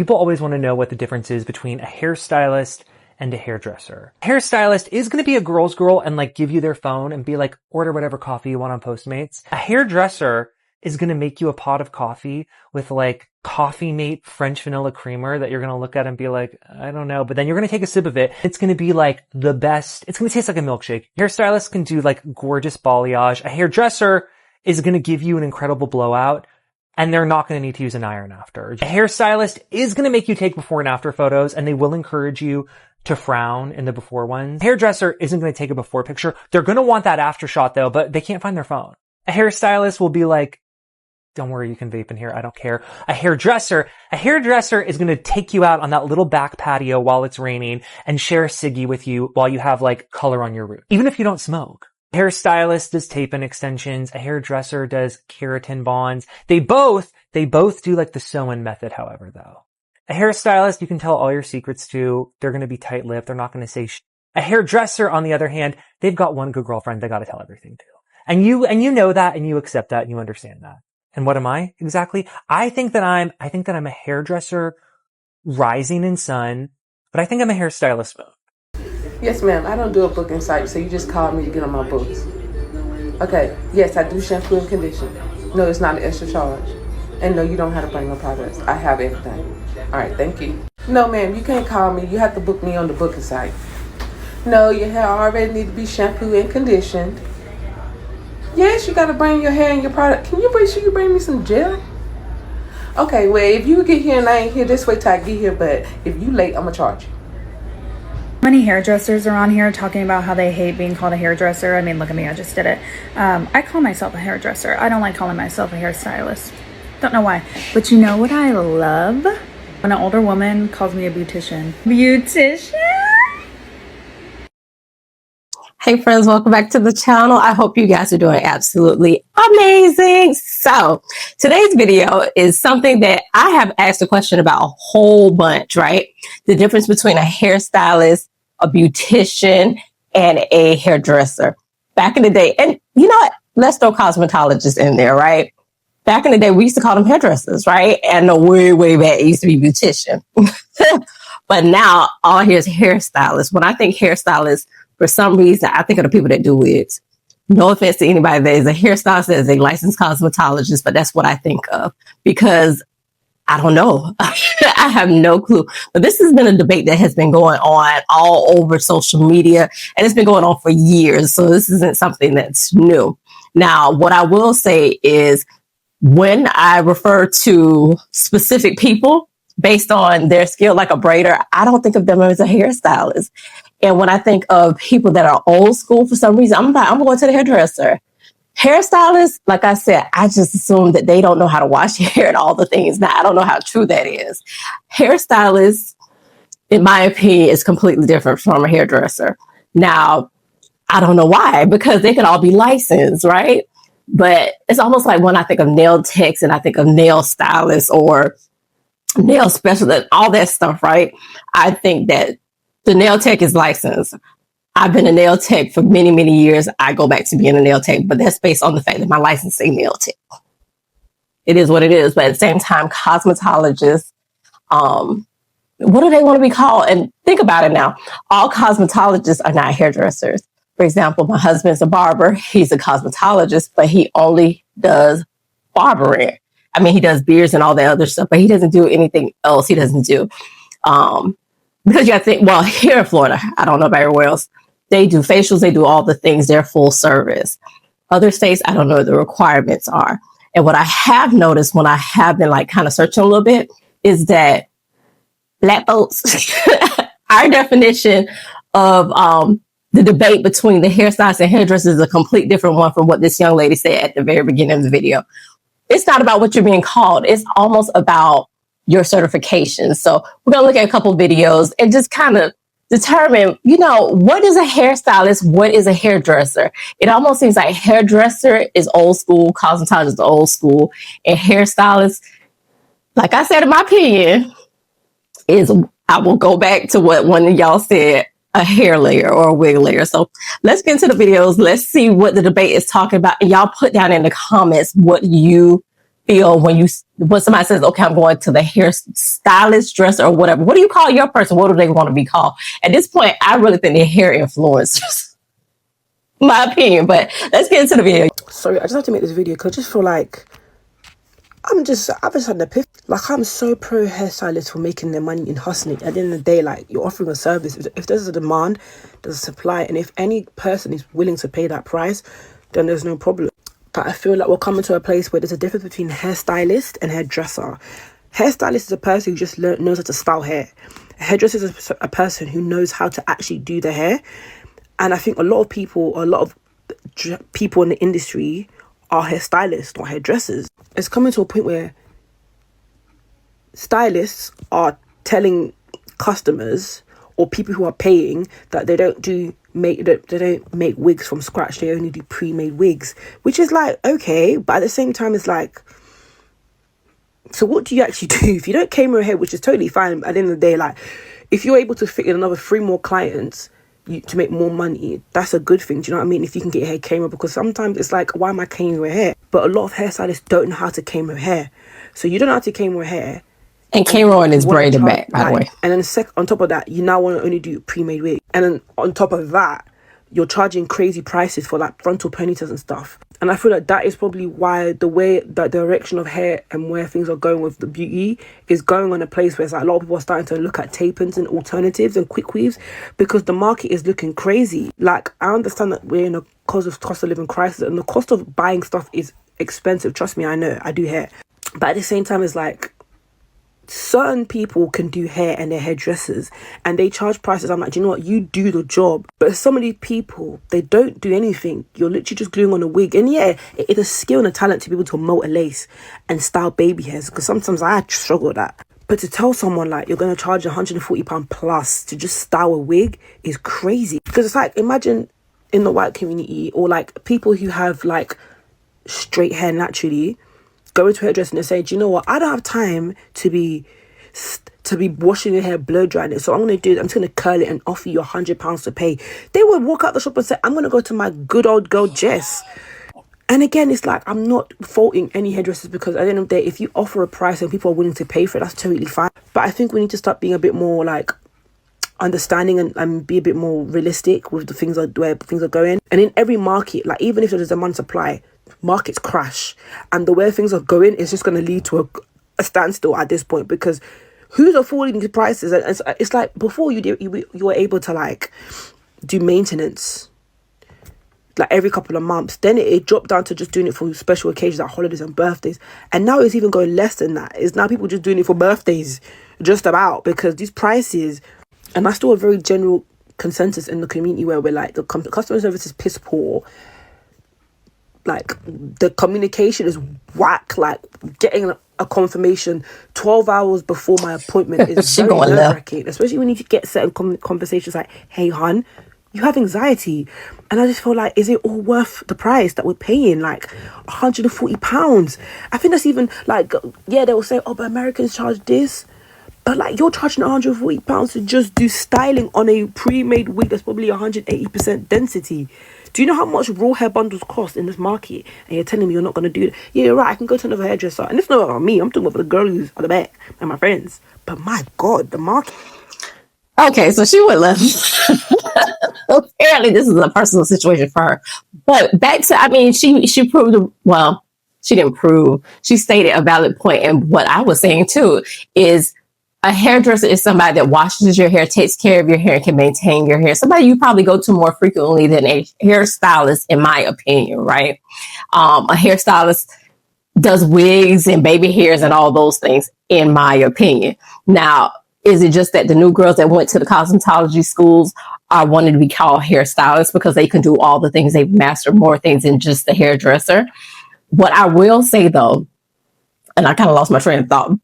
People always want to know what the difference is between a hairstylist and a hairdresser. A hairstylist is going to be a girl's girl and like give you their phone and be like, order whatever coffee you want on Postmates. A hairdresser is going to make you a pot of coffee with like Coffee Mate French vanilla creamer that you're going to look at and be like, I don't know. But then you're going to take a sip of it. It's going to be like the best. It's going to taste like a milkshake. Hairstylists can do like gorgeous balayage. A hairdresser is going to give you an incredible blowout. And they're not going to need to use an iron after. A hairstylist is going to make you take before and after photos, and they will encourage you to frown in the before ones. A hairdresser isn't going to take a before picture. They're going to want that after shot though, but they can't find their phone. A hairstylist will be like, don't worry, you can vape in here. I don't care. A hairdresser is going to take you out on that little back patio while it's raining and share a ciggy with you while you have like color on your root. Even if you don't smoke. A hairstylist does tape-in extensions. A hairdresser does keratin bonds. They both do like the sew-in method, however, though. A hairstylist, you can tell all your secrets to. They're going to be tight-lipped. They're not going to say A hairdresser, on the other hand, they've got one good girlfriend they got to tell everything to. And you know that, and you accept that, and you understand that. And what am I exactly? I think that I'm a hairdresser rising in sun, but I think I'm a hairstylist moon. Yes, ma'am. I don't do a booking site, so you just called me to get on my books. Okay. Yes, I do shampoo and condition. No, it's not an extra charge. And no, you don't have to bring no products. I have everything. All right, thank you. No, ma'am, you can't call me. You have to book me on the booking site. No, your hair already need to be shampooed and conditioned. Yes, you got to bring your hair and your product. Can you make sure you bring me some gel? Okay, well, if you get here and I ain't here, this way till I get here. But if you late, I'm going to charge you. Many hairdressers are on here talking about how they hate being called a hairdresser. I mean, look at me, I just did it. I call myself a hairdresser. I don't like calling myself a hairstylist. Don't know why. But you know what I love? When an older woman calls me a beautician. Beautician? Hey friends, welcome back to the channel. I hope you guys are doing absolutely amazing. So today's video is something that I have asked a question about a whole bunch, right? The difference between a hairstylist, a beautician, and a hairdresser. Back in the day, and you know what? Let's throw cosmetologists in there, right? Back in the day, we used to call them hairdressers, right? And the way back, it used to be beautician. But now all I hear is hairstylist. When I think hairstylist, for some reason, I think of the people that do wigs. No offense to anybody that is a hairstylist, that is a licensed cosmetologist, but that's what I think of because I don't know. I have no clue. But this has been a debate that has been going on all over social media, and it's been going on for years. So this isn't something that's new. Now, what I will say is when I refer to specific people based on their skill, like a braider, I don't think of them as a hairstylist. And when I think of people that are old school, for some reason, I'm going to the hairdresser. Hairstylists, like I said, I just assume that they don't know how to wash your hair and all the things. Now, I don't know how true that is. Hairstylists, in my opinion, is completely different from a hairdresser. Now, I don't know why, because they could all be licensed, right? But it's almost like when I think of nail techs and I think of nail stylists or nail specialists, all that stuff, right? I think that the nail tech is licensed. I've been a nail tech for many, many years. I go back to being a nail tech, but that's based on the fact that my license is a nail tech. It is what it is. But at the same time, cosmetologists, what do they want to be called? And think about it now. All cosmetologists are not hairdressers. For example, my husband's a barber. He's a cosmetologist, but he only does barbering. I mean, he does beards and all that other stuff, but he doesn't do anything else. He doesn't do, because you got to think, well, here in Florida, I don't know about everywhere else, they do facials, they do all the things, they're full service. Other states, I don't know what the requirements are. And what I have noticed when I have been like kind of searching a little bit is that Black folks, our definition of the debate between the hairstylists and hairdressers is a complete different one from what this young lady said at the very beginning of the video. It's not about what you're being called. It's almost about your certification. So we're going to look at a couple of videos and just kind of determine, you know, what is a hairstylist? What is a hairdresser? It almost seems like hairdresser is old school, cosmetologist is old school, and hairstylist, like I said, in my opinion, is, I will go back to what one of y'all said, a hair layer or a wig layer. So let's get into the videos. Let's see what the debate is talking about. And y'all put down in the comments what you feel when somebody says, okay, I'm going to the hair stylist, dresser, or whatever? What do you call your person? What do they want to be called? At this point, I really think they're hair influencers. My opinion, but let's get into the video. Sorry, I just have to make this video because I just feel like I've just had an epiphany. Like, I'm so pro hairstylists for making their money and hustling. At the end of the day, like, you're offering a service. If there's a demand, there's a supply, and if any person is willing to pay that price, then there's no problem. But I feel like we're coming to a place where there's a difference between hairstylist and hairdresser. Hairstylist is a person who just knows how to style hair. A hairdresser is a person who knows how to actually do the hair. And I think a lot of people in the industry are hairstylists or hairdressers. It's coming to a point where stylists are telling customers or people who are paying that they don't make wigs from scratch. They only do pre-made wigs, which is like, okay, but at the same time, it's like, so what do you actually do? If you don't came your hair, which is totally fine, at the end of the day, like, if you're able to fit in another 3 more clients to make more money, that's a good thing. Do you know what I mean? If you can get your hair came, because sometimes it's like, why am I combing your hair? But a lot of hairstylists don't know how to comb your hair. So you don't know how to comb your hair. And Cameron is braided back, by the way. And then on top of that, you now want to only do pre-made wig. And then on top of that, you're charging crazy prices for like frontal ponytails and stuff. And I feel like that is probably why the direction of hair and where things are going with the beauty is going on a place where it's like a lot of people are starting to look at tape-ins and alternatives and quick weaves, because the market is looking crazy. Like, I understand that we're in a cost of living crisis and the cost of buying stuff is expensive. Trust me, I know, I do hair. But at the same time, it's like, certain people can do hair and they're hairdressers and they charge prices. I'm like, do you know what? You do the job. But some of these people, they don't do anything. You're literally just gluing on a wig. And yeah, it's a skill and a talent to be able to mold a lace and style baby hairs, because sometimes I struggle with that. But to tell someone like you're going to charge £140 plus to just style a wig is crazy. Because it's like, imagine in the white community or like people who have like straight hair naturally, going to a hairdresser and say, do you know what? I don't have time to be washing your hair, blow drying it. So I'm just going to curl it and offer you £100 to pay. They would walk out the shop and say, I'm going to go to my good old girl, Jess. And again, it's like, I'm not faulting any hairdressers, because at the end of the day, if you offer a price and people are willing to pay for it, that's totally fine. But I think we need to start being a bit more like understanding and be a bit more realistic with the things where things are going. And in every market, like even if there's a demand supply, markets crash, and the way things are going is just going to lead to a standstill at this point, because who's affording these prices? And it's like, before you were able to like do maintenance like every couple of months, then it dropped down to just doing it for special occasions like holidays and birthdays, and now it's even going less than that. It's now people just doing it for birthdays, just about, because these prices. And that's still a very general consensus in the community where we're like, the customer service is piss poor. Like, the communication is whack. Like, getting a confirmation 12 hours before my appointment is very nerve-wracking, especially when you get certain conversations like, hey, hon, you have anxiety. And I just feel like, is it all worth the price that we're paying? Like, £140. I think that's even, like, yeah, they will say, oh, but Americans charge this. But, like, you're charging £140 to just do styling on a pre-made wig that's probably 180% density. Do you know how much raw hair bundles cost in this market? And you're telling me you're not going to do it? Yeah, you're right. I can go to another hairdresser. And it's not about me. I'm talking about the girl who's at the back and my friends. But my God, the market. Okay, so she would left. Apparently, this is a personal situation for her. But back to, I mean, she proved, well, she didn't prove. She stated a valid point. And what I was saying, too, is a hairdresser is somebody that washes your hair, takes care of your hair, and can maintain your hair. Somebody you probably go to more frequently than a hairstylist, in my opinion, right? A hairstylist does wigs and baby hairs and all those things, in my opinion. Now, is it just that the new girls that went to the cosmetology schools are wanting to be called hairstylists because they can do all the things, they've mastered more things than just the hairdresser? What I will say, though, and I kind of lost my train of thought.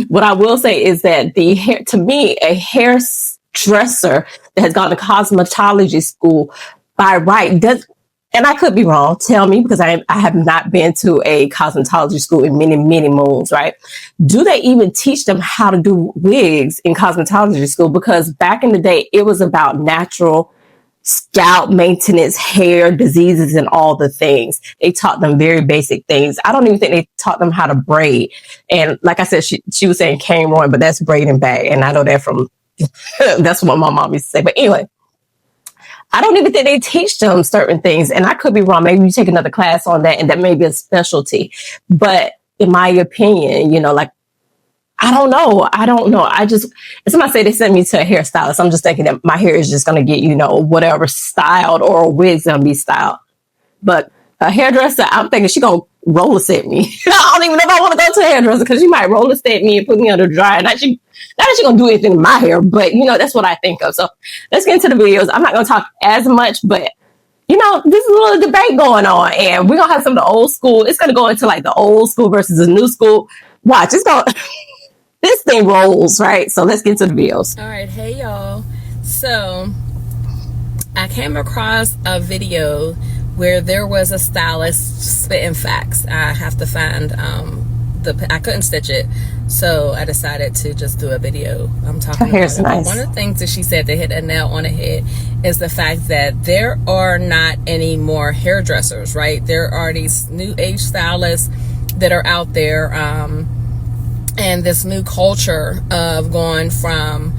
What I will say is that to me, a hairdresser that has gone to cosmetology school by right does, and I could be wrong, tell me, because I have not been to a cosmetology school in many, many moons, right? Do they even teach them how to do wigs in cosmetology school? Because back in the day, it was about natural scalp maintenance, hair diseases, and all the things. They taught them very basic things. I don't even think they taught them how to braid. And like I said, she was saying cane roin, but that's braiding back. And I know that from, that's what my mom used to say. But anyway, I don't even think they teach them certain things. And I could be wrong. Maybe you take another class on that and that may be a specialty. But in my opinion, you know, like, I don't know. If somebody say they sent me to a hairstylist, I'm just thinking that my hair is just going to get, you know, whatever styled, or a wig's going to be styled. But a hairdresser, I'm thinking she going to roller set me. I don't even know if I want to go to a hairdresser, because she might roller set me and put me under the dryer. Not that she going to do anything to my hair, but you know, that's what I think of. So let's get into the videos. I'm not going to talk as much, but you know, this is a little debate going on, and we're going to have some of the old school. It's going to go into like the old school versus the new school. Watch, it's going this thing rolls, right? So let's get to the videos. All right, hey y'all. So I came across a video where there was a stylist spitting facts. I have to find I couldn't stitch it, so I decided to just do a video. I'm talking Her hair's nice. One of the things that she said that hit a nail on the head is the fact that there are not any more hairdressers, right? There are these new age stylists that are out there, and this new culture of going from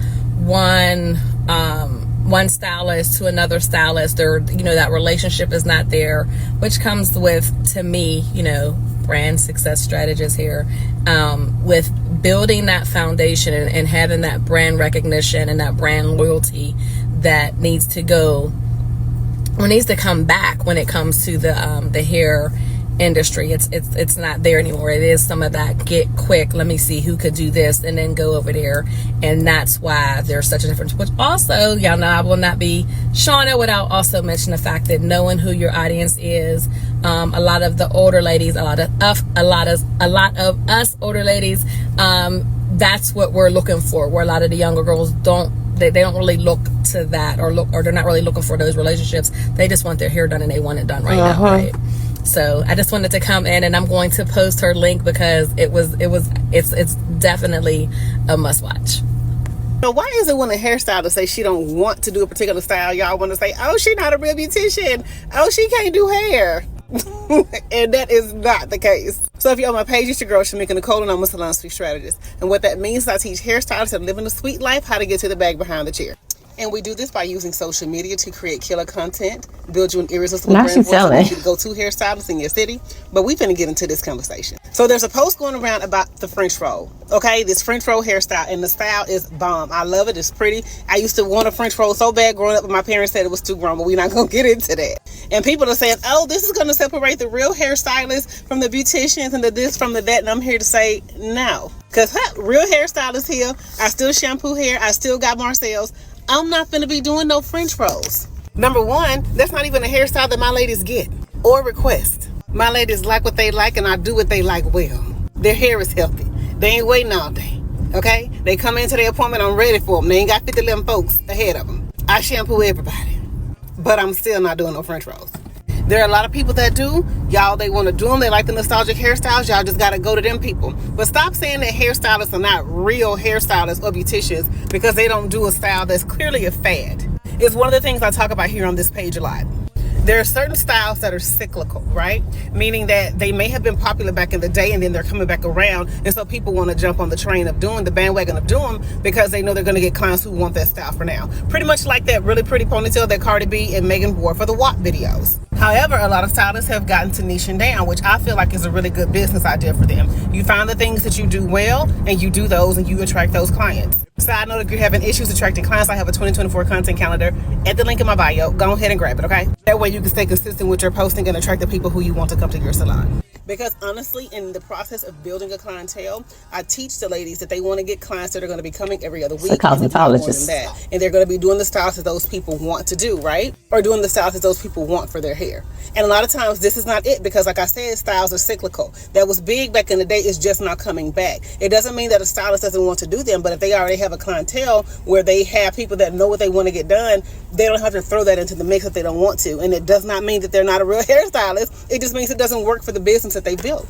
one stylist to another stylist, that relationship is not there, which comes with, to me, you know, brand success strategist here, with building that foundation and having that brand recognition and that brand loyalty that needs to come back when it comes to the hair industry. It's not there anymore. It is some of that get quick, let me see who could do this and then go over there, and that's why there's such a difference. Which also, y'all know I will not be Shauna without also mention the fact that knowing who your audience is, a lot of the older ladies, a lot of us older ladies, that's what we're looking for, where a lot of the younger girls don't really look to that, or they're not really looking for those relationships. They just want their hair done and they want it done right now, right? So I just wanted to come in, and I'm going to post her link because it's definitely a must watch. So why is it when a hairstylist say she don't want to do a particular style, y'all want to say, oh, she not a real beautician, oh, she can't do hair? And that is not the case. So if you're on my page, it's your girl Shamika Nicole, and I'm a salon suite strategist. And what that means is I teach hairstylists that live in a sweet life how to get to the bag behind the chair. And we do this by using social media to create killer content, build you an irresistible brand voice, and you to go to hairstylists in your city. But we finna get into this conversation. So there's a post going around about the French roll. Okay, this French roll hairstyle, and the style is bomb. I love it. It's pretty. I used to want a French roll so bad growing up, but my parents said it was too grown. But we're not gonna get into that. And people are saying, "Oh, this is gonna separate the real hairstylists from the beauticians and the this from the that." And I'm here to say no, because real hairstylists here. I still shampoo hair. I still got Marcel's. I'm not going to be doing no French rolls. Number one, that's not even a hairstyle that my ladies get or request. My ladies like what they like, and I do what they like well. Their hair is healthy. They ain't waiting all day, okay? They come into their appointment, I'm ready for them. They ain't got 50 11 folks ahead of them. I shampoo everybody, but I'm still not doing no French rolls. There are a lot of people that do. Y'all, they want to do them. They like the nostalgic hairstyles. Y'all just got to go to them people. But stop saying that hairstylists are not real hairstylists or beauticians because they don't do a style that's clearly a fad. It's one of the things I talk about here on this page a lot. There are certain styles that are cyclical, right? Meaning that they may have been popular back in the day and then they're coming back around. And so people want to jump on the train of doing the bandwagon of doing because they know they're going to get clients who want that style for now. Pretty much like that really pretty ponytail that Cardi B and Megan wore for the WAP videos. However, a lot of stylists have gotten to niching down, which I feel like is a really good business idea for them. You find the things that you do well and you do those and you attract those clients. Side note, if you're having issues attracting clients, I have a 2024 content calendar at the link in my bio. Go ahead and grab it, okay? That way you can stay consistent with your posting and attract the people who you want to come to your salon. Because honestly, in the process of building a clientele, I teach the ladies that they want to get clients that are going to be coming every other week. And they're going to be doing the styles that those people want to do, right? Or doing the styles that those people want for their hair. And a lot of times this is not it because like I said, styles are cyclical. That was big back in the day, it's just not coming back. It doesn't mean that a stylist doesn't want to do them, but if they already have a clientele where they have people that know what they want to get done, they don't have to throw that into the mix if they don't want to. And it does not mean that they're not a real hairstylist. It just means it doesn't work for the business that they built.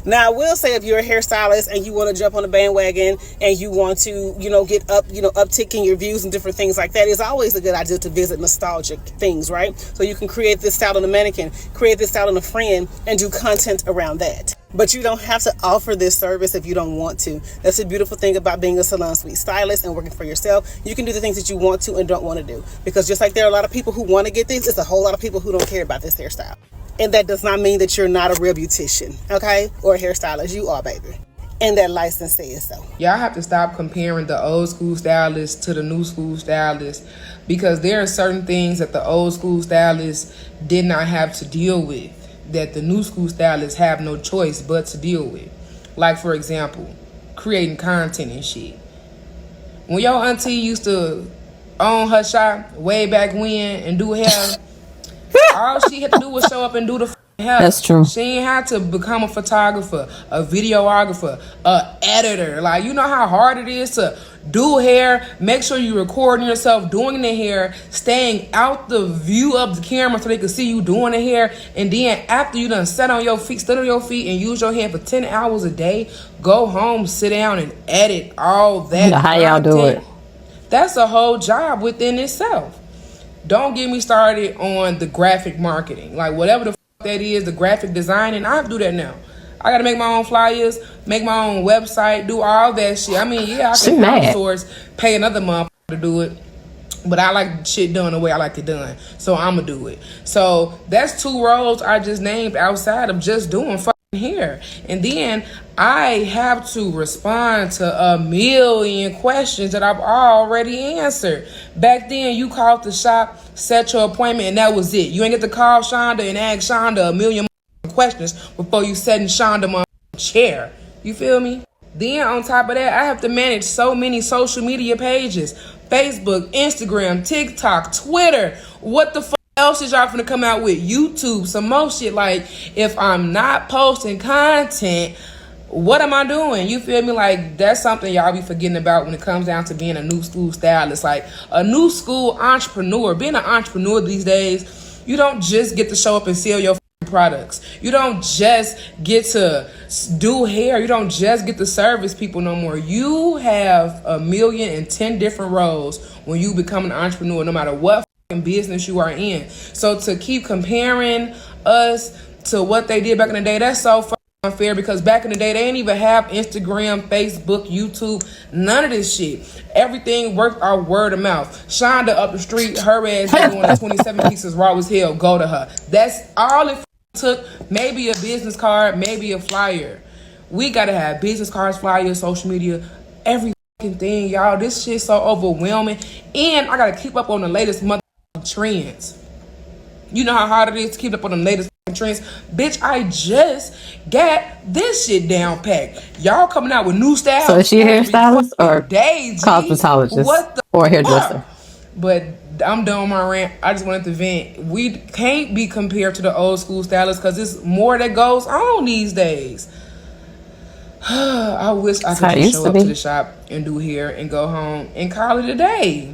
Now, I will say if you're a hairstylist and you want to jump on the bandwagon and you want to, get uptick in your views and different things like that, it's always a good idea to visit nostalgic things, right? So you can create this style on a mannequin, create this style on a friend, and do content around that. But you don't have to offer this service if you don't want to. That's the beautiful thing about being a salon suite stylist and working for yourself. You can do the things that you want to and don't want to do. Because just like there are a lot of people who want to get this, it's a whole lot of people who don't care about this hairstyle. And that does not mean that you're not a real beautician, okay? Or a hairstylist. You are, baby. And that license says so. Y'all have to stop comparing the old school stylists to the new school stylists, because there are certain things that the old school stylists did not have to deal with that the new school stylists have no choice but to deal with. Like, for example, creating content and shit. When your auntie used to own her shop way back when and do hair, all she had to do was show up and do the hair. That's true. She ain't had to become a photographer, a videographer, a editor. Like, you know how hard it is to do hair, make sure you're recording yourself doing the hair, staying out the view of the camera so they can see you doing the hair, and then after you done stood on your feet and use your hand for 10 hours a day, go home, sit down and edit all that. How y'all do it? That's a whole job within itself. Don't get me started on the graphic marketing. Like, whatever the that is, the graphic designing, I do that now. I gotta make my own flyers, make my own website, do all that shit. I mean, yeah, I can outsource, pay another motherfucker to do it, but I like shit done the way I like it done, so I'ma do it. So that's 2 roles I just named outside of just doing fucking hair. And then I have to respond to a million questions that I've already answered. Back then, you called the shop, set your appointment, and that was it. You ain't get to call Shonda and ask Shonda a million questions before you sat in Shonda chair. You feel me? Then on top of that, I have to manage so many social media pages. Facebook, Instagram, TikTok, Twitter. What the fuck else is y'all finna come out with? YouTube, some more shit. Like, if I'm not posting content, what am I doing? You feel me? Like, that's something y'all be forgetting about when it comes down to being a new school stylist. Like, a new school entrepreneur. Being an entrepreneur these days, you don't just get to show up and sell your products. You don't just get to do hair. You don't just get to service people no more. You have 1,010 different roles when you become an entrepreneur, no matter what business you are in. So to keep comparing us to what they did back in the day, that's so unfair, because back in the day they didn't even have Instagram, Facebook, YouTube, none of this shit. Everything worked our word of mouth. Shonda up the street, her ass doing 27 pieces raw as hell, go to her. That's all it took. Maybe a business card, maybe a flyer. We gotta have business cards, flyers, social media, every thing, y'all. This shit's so overwhelming, and I gotta keep up on the latest trends. You know how hard it is to keep up on the latest trends? Bitch, I just got this shit down packed. Y'all coming out with new styles. So is she a hairstylist or day, cosmetologist or hairdresser? But I'm done with my rant. I just wanted to vent. We can't be compared to the old school stylists because there's more that goes on these days. I wish I could just show up to the shop and do hair and go home and call it a day.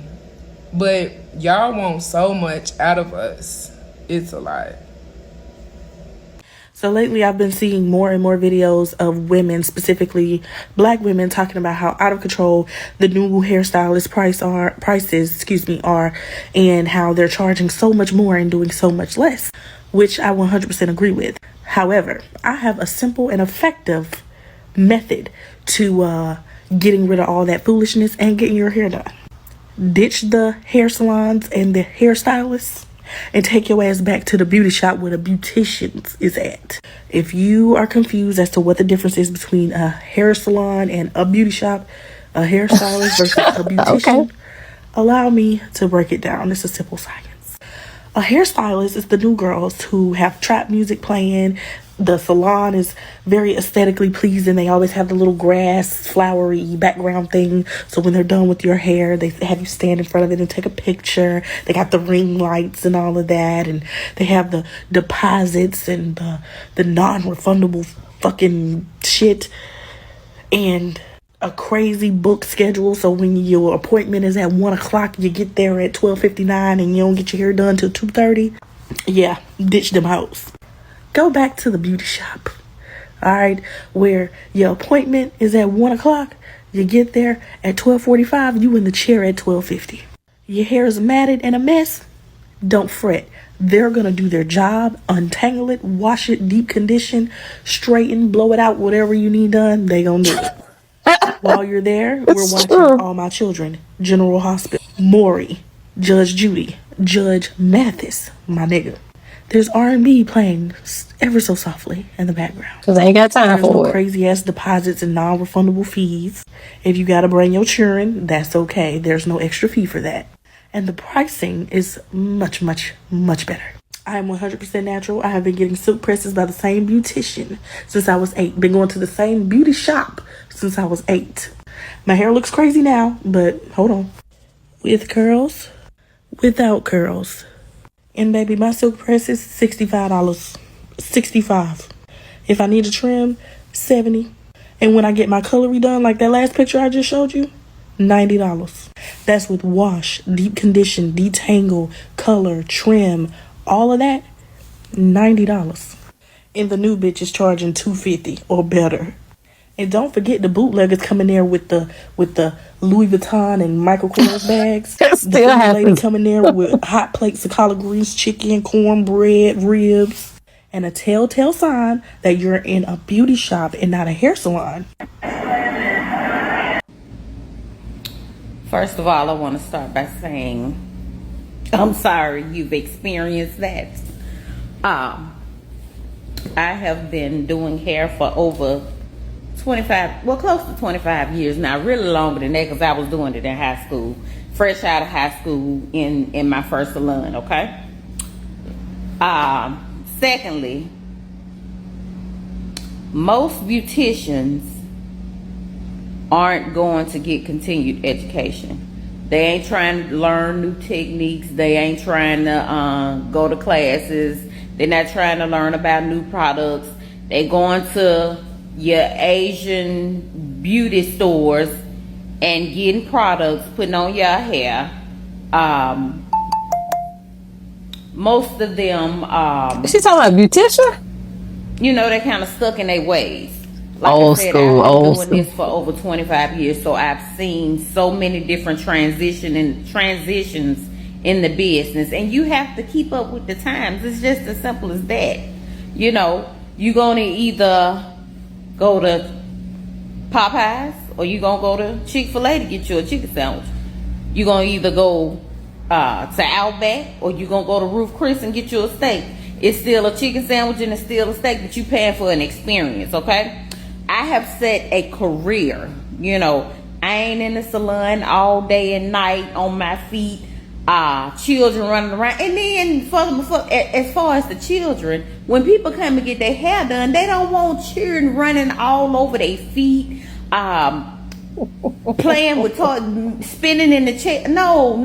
But y'all want so much out of us. It's a lot. So lately I've been seeing more and more videos of women, specifically black women, talking about how out of control the new hairstylist prices are, and how they're charging so much more and doing so much less, which I 100% agree with. However, I have a simple and effective method to getting rid of all that foolishness and getting your hair done. Ditch the hair salons and the hairstylists and take your ass back to the beauty shop where the beauticians is at. If you are confused as to what the difference is between a hair salon and a beauty shop, a hairstylist versus a beautician, allow me to break it down. It's a simple science. A hairstylist is the new girls who have trap music playing. The salon is very aesthetically pleasing. They always have the little grass, flowery background thing. So when they're done with your hair, they have you stand in front of it and take a picture. They got the ring lights and all of that. And they have the deposits and the non-refundable fucking shit. And a crazy book schedule. So when your appointment is at 1 o'clock, you get there at 12:59 and you don't get your hair done till 2:30. Yeah, ditch them hoes. Go back to the beauty shop. all right, where your appointment is at 1 o'clock, you get there at 12:45, you in the chair at 12:50. Your hair is matted and a mess, don't fret. They're going to do their job, untangle it, wash it, deep condition, straighten, blow it out, whatever you need done, they going to do it. While you're there, we're watching All My Children, General Hospital, Maury, Judge Judy, Judge Mathis, my nigga. There's R&B playing ever so softly in the background. Because I ain't got time There's for no it. crazy ass deposits and non-refundable fees. If you got to bring your children, that's okay. There's no extra fee for that. And the pricing is much, much, much better. I am 100% natural. I have been getting silk presses by the same beautician since I was 8. Been going to the same beauty shop since I was 8. My hair looks crazy now, but hold on. With curls, without curls. And baby, my silk press is $65. $65. If I need to trim, $70. And when I get my coloring done, like that last picture I just showed you, $90. That's with wash, deep condition, detangle, color, trim, all of that, $90. And the new bitch is charging $250 or better. And don't forget the bootleggers coming there with the Louis Vuitton and Michael Kors bags. Still the happens. lady coming there with hot plates of collard greens, chicken, cornbread, ribs, and a telltale sign that you're in a beauty shop and not a hair salon. First of all, I want to start by saying I'm sorry you've experienced that. I have been doing hair for over 25, well, close to 25 years now, really longer than that because I was doing it in high school, fresh out of high school in my first salon, okay? Secondly, most beauticians aren't going to get continued education. They ain't trying to learn new techniques. They ain't trying to go to classes. They're not trying to learn about new products. They're going to your Asian beauty stores and getting products, putting on your hair. Most of them, She talking about beautician? you know, they're kind of stuck in their ways. Like Old I said, school, I've old been doing school. this for over 25 years, so I've seen so many different transitions in the business, and you have to keep up with the times. It's just as simple as that. You know, you're gonna either go to Popeyes or you're gonna go to Chick-fil-A to get you a chicken sandwich. You're gonna either go to Outback or you're gonna go to Ruth Chris and get you a steak. It's still a chicken sandwich and it's still a steak, but you're paying for an experience, okay? I have set a career. You know, I ain't in the salon all day and night on my feet, children running around. And then as far as the children, when people come to get their hair done, they don't want children running all over their feet, playing with toys, spinning in the chair. No.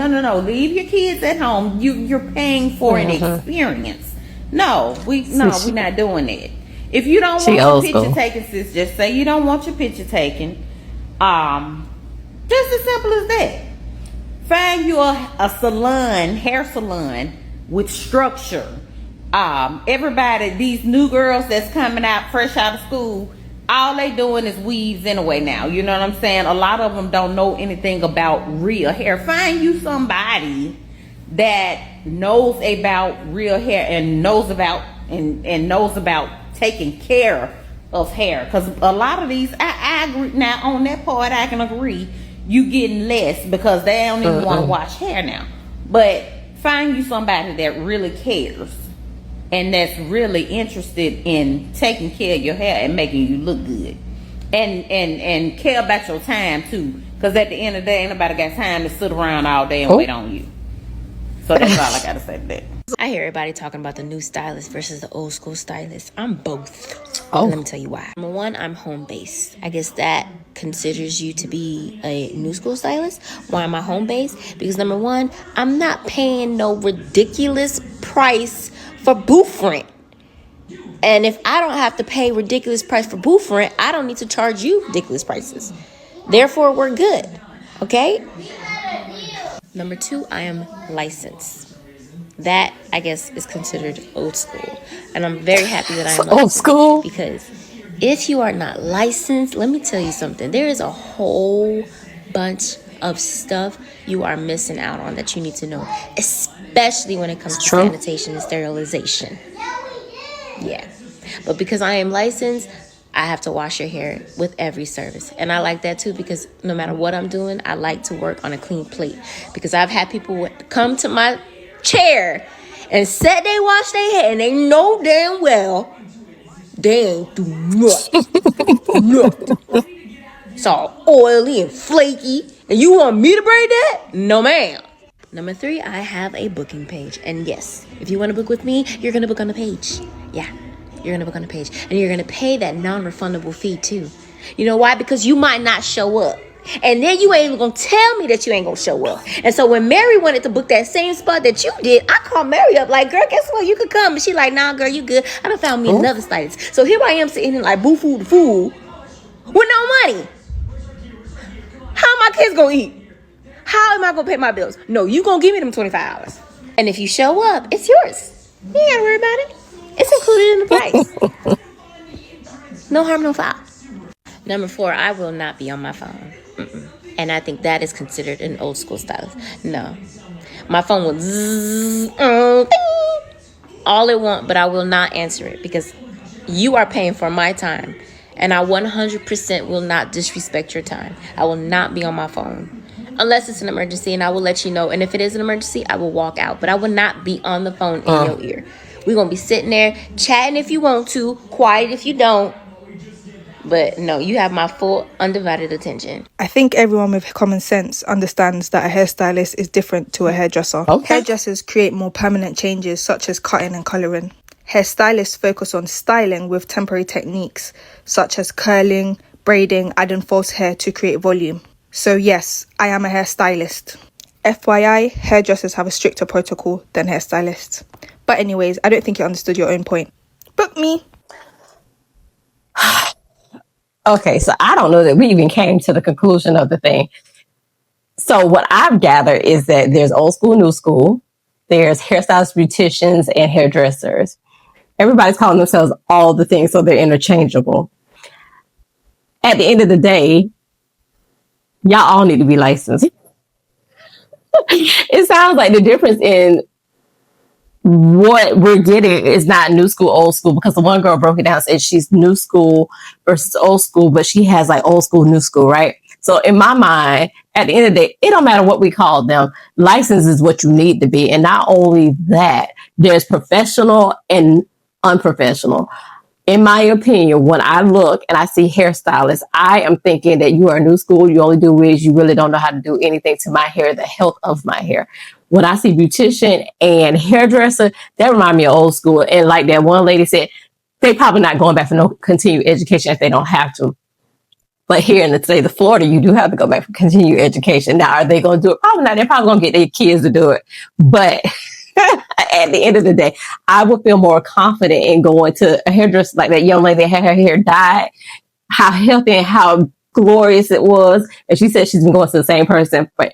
Leave your kids at home. You're paying for an experience. We're not doing that. If you don't want your picture taken, sis, just say you don't want your picture taken. Just as simple as that. Find you a salon, hair salon with structure. Everybody, these new girls that's coming out fresh out of school, all they doing is weaves anyway now. You know what I'm saying? A lot of them don't know anything about real hair. Find you somebody that knows about real hair and knows about taking care of hair. Because a lot of these, I agree. Now on that part I can agree, you getting less because they don't even want to wash hair now. But find you somebody that really cares and that's really interested in taking care of your hair and making you look good, and care about your time too. Because at the end of the day, ain't nobody got time to sit around all day and wait on you. So that's all I gotta say to that. I hear everybody talking about the new stylist versus the old school stylist. I'm both. Oh. Let me tell you why. Number one, I'm home based. I guess that considers you to be a new school stylist. Why am I home based? Because number one, I'm not paying no ridiculous price for booth rent. And if I don't have to pay ridiculous price for booth rent, I don't need to charge you ridiculous prices. Therefore, we're good. Okay? Number two, I am licensed. That, I guess, is considered old school. And I'm very happy that I'm old school? Because If you are not licensed, let me tell you something. There is a whole bunch of stuff you are missing out on that you need to know, especially when it comes to sanitation and sterilization. Yeah. But because I am licensed, I have to wash your hair with every service. And I like that too, because no matter what I'm doing, I like to work on a clean plate. Because I've had people come to my chair and said they wash their hair, and they know damn well they ain't do nothing. It's all oily and flaky. And you want me to braid that? No, ma'am. Number 3, I have a booking page. And yes, if you want to book with me, you're going to book on the page. Yeah, you're going to book on the page. And you're going to pay that non-refundable fee too. You know why? Because you might not show up. And then you ain't even going to tell me that you ain't going to show up. And so when Mary wanted to book that same spot that you did, I called Mary up like, girl, guess what? You could come. And she like, nah, girl, you good. I done found me another stylist. So here I am sitting here like boo food fool with no money. How am my kids going to eat? How am I going to pay my bills? No, you going to give me them $25. And if you show up, it's yours. You ain't got to worry about it. It's included in the price. No harm, no foul. Number 4, I will not be on my phone. And I think that is considered an old school stylist. No. My phone will zzz, all it want, but I will not answer it because you are paying for my time. And I 100% will not disrespect your time. I will not be on my phone. Unless it's an emergency, and I will let you know. And if it is an emergency, I will walk out. But I will not be on the phone in your ear. We're going to be sitting there chatting if you want to, quiet if you don't. But no, you have my full undivided attention. I think everyone with common sense understands that a hairstylist is different to a hairdresser. Hairdressers create more permanent changes such as cutting and colouring. Hairstylists focus on styling with temporary techniques such as curling, braiding, adding false hair to create volume. So yes, I am a hairstylist. FYI, hairdressers have a stricter protocol than hairstylists. But anyways, I don't think you understood your own point. Book me. Okay, so I don't know that we even came to the conclusion of the thing. So what I've gathered is that there's old school, new school. There's hairstylists, beauticians, and hairdressers. Everybody's calling themselves all the things, so they're interchangeable. At the end of the day, y'all all need to be licensed. It sounds like the difference in what we're getting is not new school, old school, because the one girl broke it down and said she's new school versus old school, but she has like old school, new school, right? So in my mind, at the end of the day, it don't matter what we call them. License is what you need to be. And not only that, there's professional and unprofessional. In my opinion, when I look and I see hairstylists, I am thinking that you are new school. You only do wigs. You really don't know how to do anything to my hair, the health of my hair. When I see beautician and hairdresser, that remind me of old school. And like that one lady said, they probably not going back for no continued education if they don't have to. But here in the state of Florida, you do have to go back for continued education. Now, are they going to do it? Probably not. They're probably going to get their kids to do it. But at the end of the day, I would feel more confident in going to a hairdresser like that young lady that had her hair dyed, how healthy and how glorious it was. And she said she's been going to the same person for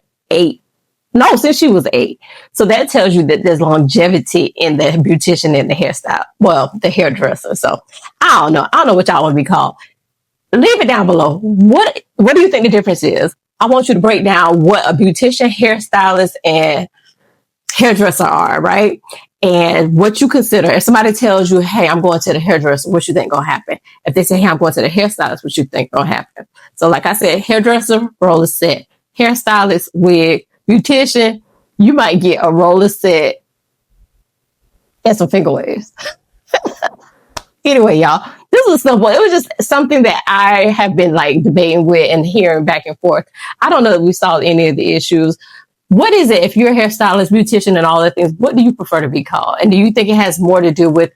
since she was 8. So that tells you that there's longevity in the beautician and the hairstyle. Well, the hairdresser. So I don't know. I don't know what y'all want to be called. Leave it down below. What do you think the difference is? I want you to break down what a beautician, hairstylist, and hairdresser are, right? And what you consider. If somebody tells you, hey, I'm going to the hairdresser, what you think gonna happen? If they say, hey, I'm going to the hairstylist, what you think gonna happen? So like I said, hairdresser, roller set. Hairstylist, wig. Beautician, you might get a roller set and some finger waves. Anyway, y'all, this was simple. It was just something that I have been like debating with and hearing back and forth. I don't know if we solved any of the issues. What is it, if you're a hairstylist, beautician, and all that things, what do you prefer to be called? And do you think it has more to do with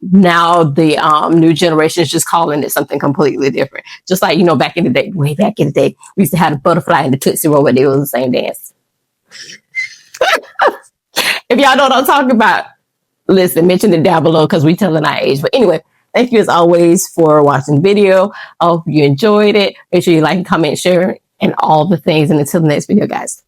now the new generation is just calling it something completely different? Just like, back in the day, way back in the day, we used to have the butterfly and the Tootsie Roll, but they were the same dance. If y'all know what I'm talking about, listen, mention it down below because we telling our age. But anyway, thank you as always for watching the video. I hope you enjoyed it. Make sure you like, comment, share, and all the things. And until the next video, guys.